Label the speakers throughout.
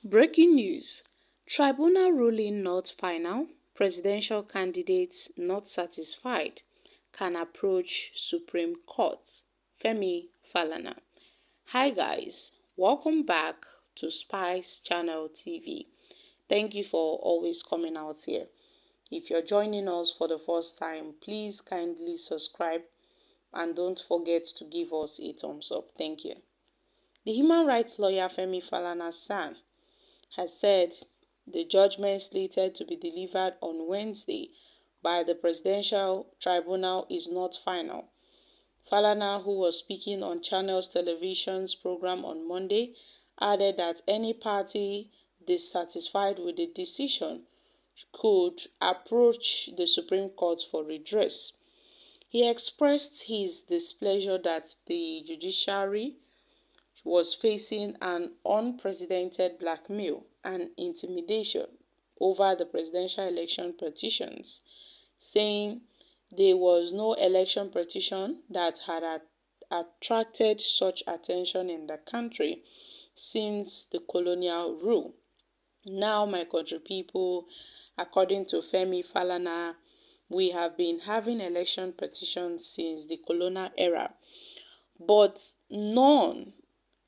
Speaker 1: Breaking news: Tribunal ruling not final, presidential candidates not satisfied can approach Supreme Court. Femi Falana. Hi guys, welcome back to Spice Channel TV. Thank you for always coming out here. If you're joining us for the first time, please kindly subscribe and don't forget to give us a thumbs up. Thank you. The human rights lawyer Femi Falana's son has said the judgment slated to be delivered on Wednesday by the Presidential Tribunal is not final. Falana, who was speaking on Channels Television's program on Monday, added that any party dissatisfied with the decision could approach the Supreme Court for redress. He expressed his displeasure that the judiciary was facing an unprecedented blackmail and intimidation over the presidential election petitions, saying there was no election petition that had attracted such attention in the country since the colonial rule. Now, my country people, according to Femi Falana, we have been having election petitions since the colonial era, but none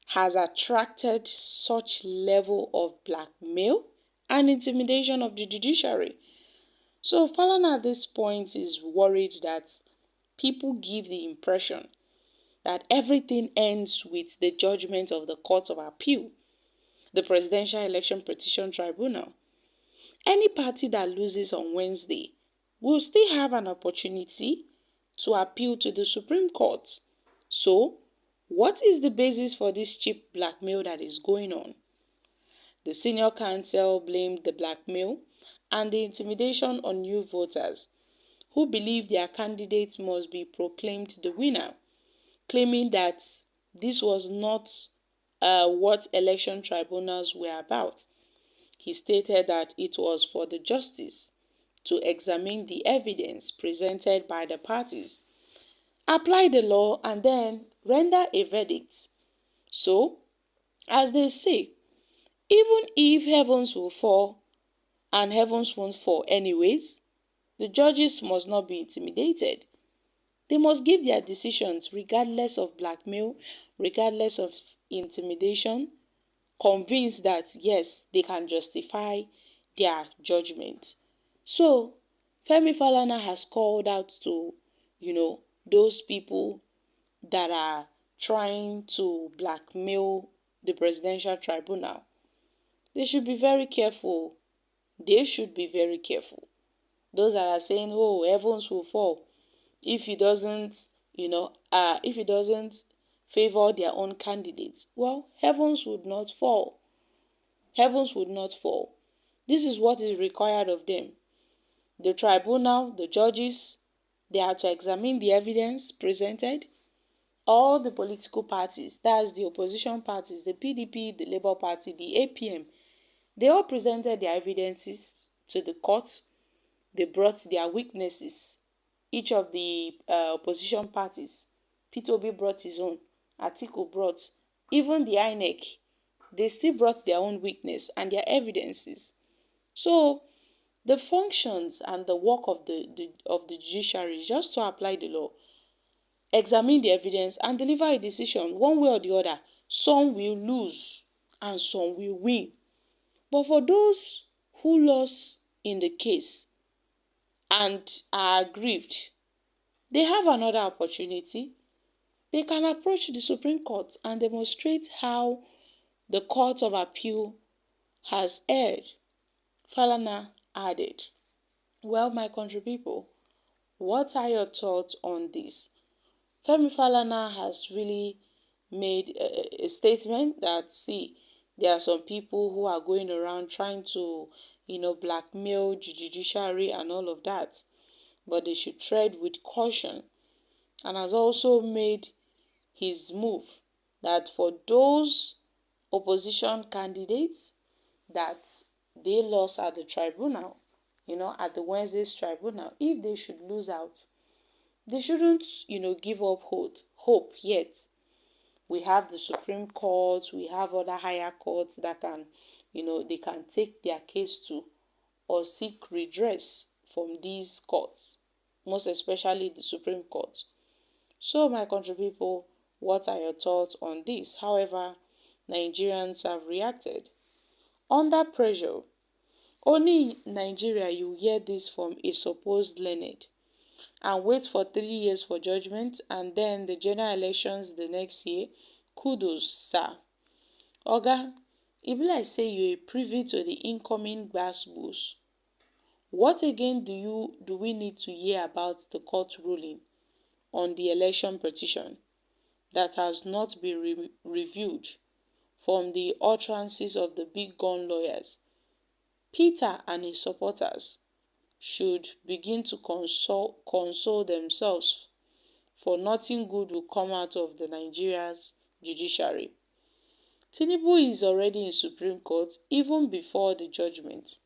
Speaker 1: has attracted such level of blackmail and intimidation of the judiciary. So Falana at this point is worried that people give the impression that everything ends with the judgment of the Court of Appeal, the Presidential Election Petition Tribunal. Any party that loses on Wednesday will still have an opportunity to appeal to the Supreme Court. So, what is the basis for this cheap blackmail that is going on? The senior counsel blamed the blackmail and the intimidation on new voters who believe their candidate must be proclaimed the winner, claiming that this was not what election tribunals were about. He stated that it was for the justice to examine the evidence presented by the parties, apply the law, and then render a verdict. So, as they say, even if heavens will fall, and heavens won't fall anyways, the judges must not be intimidated. They must give their decisions regardless of blackmail, regardless of intimidation, convinced that yes, they can justify their judgment. So, Femi Falana has called out to, those people that are trying to blackmail the Presidential Tribunal. They should be very careful. They should be very careful. Those that are saying, oh, heavens will fall if he doesn't, if he doesn't favor their own candidates. Well, heavens would not fall. Heavens would not fall. This is what is required of them. The tribunal, the judges, they are to examine the evidence presented. All the political parties, that's the opposition parties, the PDP, the Labour Party, the APM, they all presented their evidences to the court. They brought their weaknesses. Each of the opposition parties, Peter Obi brought his own, Atiku brought, even the INEC, they still brought their own weakness and their evidences. So the functions and the work of the judiciary is just to apply the law, examine the evidence, and deliver a decision one way or the other. Some will lose and some will win. But for those who lost in the case and are aggrieved, they have another opportunity. They can approach the Supreme Court and demonstrate how the Court of Appeal has erred. Falana added. Well, my country people, what are your thoughts on this? Femi Falana has really made a statement that, see, there are some people who are going around trying to, blackmail the judiciary and all of that. But they should tread with caution. And has also made his move that for those opposition candidates that they lost at the tribunal, at the Wednesday's tribunal, if they should lose out, they shouldn't, give up hope yet. We have the Supreme Court, we have other higher courts that can, they can take their case to or seek redress from these courts, most especially the Supreme Court. So, my country people, what are your thoughts on this? However, Nigerians have reacted. Under pressure, only in Nigeria you hear this from a supposed learned, and wait for 3 years for judgment, and then the general elections the next year. Kudos, sir. Oga, e be like say you are privy to the incoming gbasgbos. What again do we need to hear about the court ruling on the election petition that has not been reviewed from the utterances of the big gun lawyers? Peter and his supporters should begin to console themselves, for nothing good will come out of the Nigeria's judiciary. Tinubu is already in Supreme Court even before the judgment.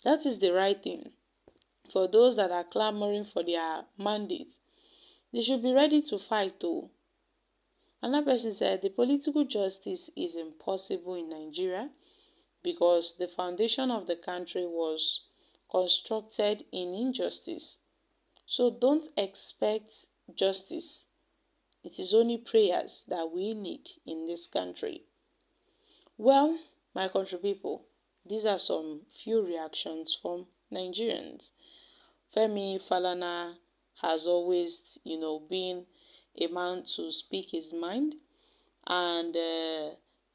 Speaker 1: That is the right thing. For those that are clamoring for their mandate, they should be ready to fight though. Another person said the political justice is impossible in Nigeria because the foundation of the country was constructed in injustice. So don't expect justice. It is only prayers that we need in this country. Well, my country people, these are some few reactions from Nigerians. Femi Falana has always, been a man to speak his mind, and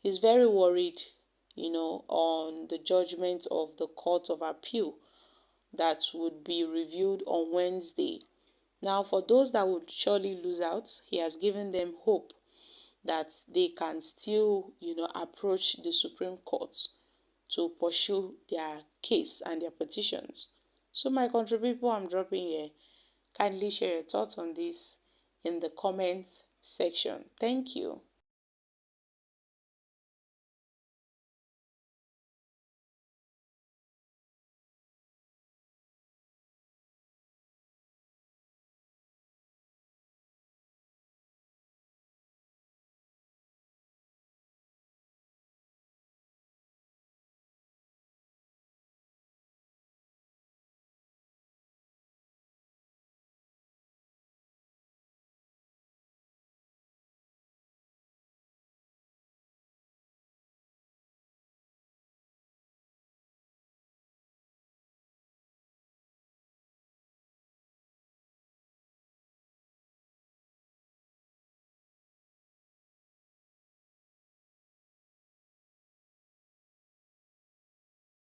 Speaker 1: he's very worried, on the judgment of the Court of Appeal that would be reviewed on Wednesday. Now, for those that would surely lose out, he has given them hope that they can still, approach the Supreme Court to pursue their case and their petitions. So, my country people, I'm dropping here. Kindly share your thoughts on this in the comments section. Thank you.